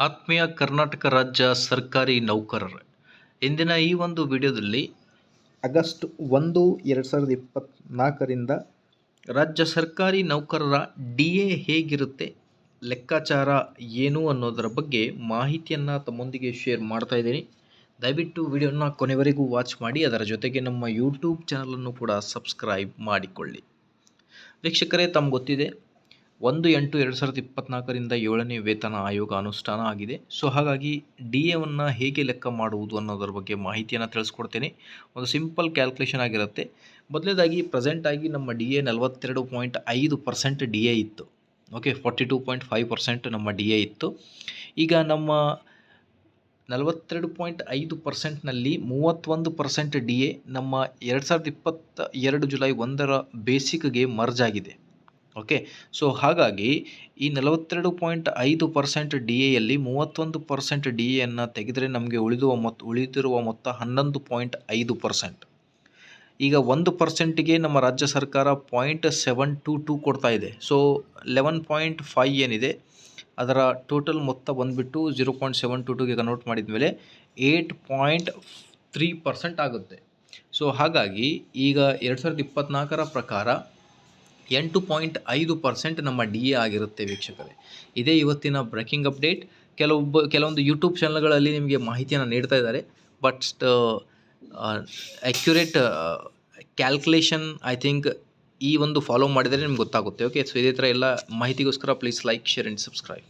ಆತ್ಮೀಯ ಕರ್ನಾಟಕ ರಾಜ್ಯ ಸರ್ಕಾರಿ ನೌಕರರು, ಇಂದಿನ ಈ ಒಂದು ವಿಡಿಯೋದಲ್ಲಿ ಆಗಸ್ಟ್ 1, 2024ರಿಂದ ರಾಜ್ಯ ಸರ್ಕಾರಿ ನೌಕರರ DA ಹೇಗಿರುತ್ತೆ, ಲೆಕ್ಕಾಚಾರ ಏನು ಅನ್ನೋದರ ಬಗ್ಗೆ ಮಾಹಿತಿಯನ್ನು ತಮ್ಮೊಂದಿಗೆ ಶೇರ್ ಮಾಡ್ತಾ ಇದ್ದೀನಿ. ದಯವಿಟ್ಟು ವಿಡಿಯೋನ ಕೊನೆವರೆಗೂ ವಾಚ್ ಮಾಡಿ, ಅದರ ಜೊತೆಗೆ ನಮ್ಮ ಯೂಟ್ಯೂಬ್ ಚಾನಲನ್ನು ಕೂಡ ಸಬ್ಸ್ಕ್ರೈಬ್ ಮಾಡಿಕೊಳ್ಳಿ. ವೀಕ್ಷಕರೇ, ತಮ್ಗೆ ಗೊತ್ತಿದೆ 1/8/2024ರಿಂದ 7ನೇ ವೇತನ ಆಯೋಗ ಅನುಷ್ಠಾನ ಆಗಿದೆ. ಸೊ ಹಾಗಾಗಿ DAವನ್ನು ಹೇಗೆ ಲೆಕ್ಕ ಮಾಡುವುದು ಅನ್ನೋದರ ಬಗ್ಗೆ ಮಾಹಿತಿಯನ್ನು ತಿಳಿಸ್ಕೊಡ್ತೇನೆ. ಒಂದು ಸಿಂಪಲ್ ಕ್ಯಾಲ್ಕುಲೇಷನ್ ಆಗಿರುತ್ತೆ. ಮೊದಲನೇದಾಗಿ ಪ್ರೆಸೆಂಟಾಗಿ ನಮ್ಮ DA 42.5% DA ಇತ್ತು. ಓಕೆ, 42.5% ನಮ್ಮ DA ಇತ್ತು. ಈಗ ನಮ್ಮ 42.5%ನಲ್ಲಿ 31% DA ನಮ್ಮ 2022 ಜುಲೈ 1ರ ಬೇಸಿಕ್ಗೆ ಮರ್ಜ್ ಆಗಿದೆ. ಓಕೆ, ಸೊ ಹಾಗಾಗಿ ಈ 42.5% DAಯಲ್ಲಿ 31% DAಯನ್ನು ತೆಗೆದರೆ ನಮಗೆ ಉಳಿದಿರುವ ಮೊತ್ತ 11.5%. ಈಗ 1%ಗೆ ನಮ್ಮ ರಾಜ್ಯ ಸರ್ಕಾರ 0.722 ಕೊಡ್ತಾ ಇದೆ. ಸೊ 11.5 ಏನಿದೆ ಅದರ ಟೋಟಲ್ ಮೊತ್ತ ಬಂದುಬಿಟ್ಟು 0.722ಗೆ ಕನ್ವರ್ಟ್ ಮಾಡಿದ ಮೇಲೆ 8.3% ಆಗುತ್ತೆ. ಸೊ ಹಾಗಾಗಿ ಈಗ 2024ರ ಪ್ರಕಾರ 8.5% ನಮ್ಮ DA ಆಗಿರುತ್ತೆ ವೀಕ್ಷಕರೇ. ಇದೇ ಇವತ್ತಿನ ಬ್ರೇಕಿಂಗ್ ಅಪ್ಡೇಟ್. ಕೆಲವೊಂದು ಯೂಟ್ಯೂಬ್ ಚಾನಲ್ಗಳಲ್ಲಿ ನಿಮಗೆ ಮಾಹಿತಿಯನ್ನು ನೀಡ್ತಾ ಇದ್ದಾರೆ, but accurate calculation I think ಈ ಒಂದು ಫಾಲೋ ಮಾಡಿದರೆ ನಿಮ್ಗೆ ಗೊತ್ತಾಗುತ್ತೆ. ಓಕೆ, ಸೊ ಇದೇ ಥರ ಎಲ್ಲ ಮಾಹಿತಿಗೋಸ್ಕರ please like, share and subscribe.